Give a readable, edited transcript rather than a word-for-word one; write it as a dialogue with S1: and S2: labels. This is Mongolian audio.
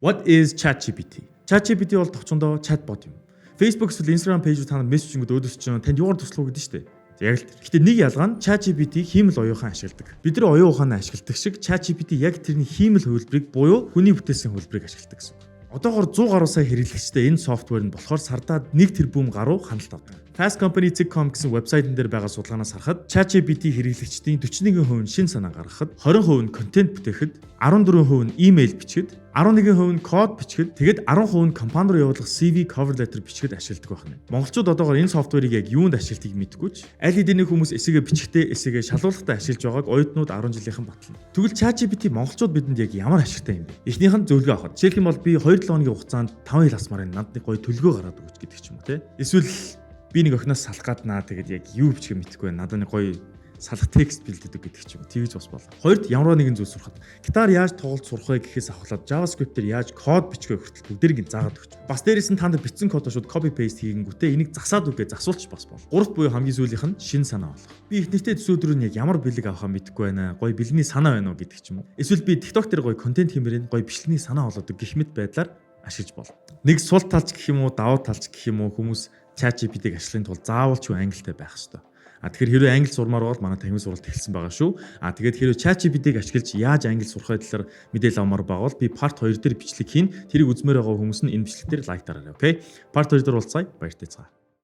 S1: What is ChatGPT? ChatGPT бол товчондоо чатбот юм. Facebook эсвэл Instagram пэйжүүд та нар мессежингүүд өөдөөс чинь танд юугаар туслах гэдэг нь шүү дээ. Яг л тэр. Гэтэ нэг ялгаа нь ChatGPT хиймэл оюухан ашигладаг. Бид нар оюун ухаанаа ашигладаг шиг ChatGPT яг тэрний хиймэл хувилбарыг буюу хүний бүтээсэн хувилбарыг ашигладаг гэсэн. Одоогоор 100 гаруй сая хэрэглэгчтэй энэ софтвер нь болохоор сардаа 1 тэрбум гаруй хяналт авдаг. Fast Company.com гэсэн вебсайтн дээр байгаа судалгаанаас харахад ChatGPT хэрэглэгчдийн 41% нь шин санаа гаргахад, 20% нь контент бүтээхэд, 14% нь имэйл бичихэд, 11% нь код бичихэд, тэгээд 10% нь компани руу явуулах CV cover letter бичихэд ашигладаг байна. Монголчууд одоогоор энэ софтверыг яг юунд ашигладгийг мэдгүй ч аль хэдийн хүмүүс эсэгээ бичихтэй, эсэгээ шалгуулгатай ашиглаж байгааг оюутнууд 10 жилийнхэн батлана. Тэгвэл ChatGPT монголчууд бидэнд яг ямар ашигтай юм бэ? Эхнийх нь зөвлөгөө авахд. Жишээлх юм бол би 2-7 хоногийн хугацаанд 5 хил асмаар надад нэг гоё төлгөө гараад өгч гэдэг ч юм уу те. Эсвэл би нэг охиноос салах гаднаа тэгээд яг юу бичих мэдэхгүй байна. Надад нэг гоё салах текст бэлддэг гэдэг ч юм. Тэгж бас болно. Хоёрд ямар нэгэн зүйл сурахад гитар яаж тоглож сурах вэ гэхээс ахвалаад JavaScript-ээр яаж код бичих вэ хүртэл бүгдэрийг заагаад өгч. Бас дээрээс нь та нар бичсэн кодоо шууд copy paste хийгэнгүүтээ энийг засаад үгээ засуулчих бас болно. Гуравт буюу хамгийн сүүлийнх нь шин санаа болох. Би их нэртэй төсөөдрөө нь яг ямар бэлэг авахаа мэдэхгүй байна. Гоё бэлгэний санаа байна уу гэдэг ч юм уу. Эсвэл би TikTok дээр гоё контент хиймээр гоё бичлэгийн санаа болоод гэх мэт байдлаар ашиглаж болно. Нэг сул талч гэх юм уу, давуу талч гэх юм уу хүмүүс ChatGPT-г ашиглахын тулд заавал ч ангилтай байх хэрэгтэй. Тэгэхээр хэрэв англи сурмаар бол манай танхимын сургалт эхэлсэн байгаа шүү. Тэгээд хэрэв ChatGPT-г ашиглаж яаж англи сурах вэ талаар мэдээлэл авмаар байвал би part 2 дээр бичлэг хийн. Тэрийг үзмээр байгаа хүмүүс нь энэ бичлэг дээр лайк дараарай, окей? Part 2 дээр уулзъя. Баяртай цаа.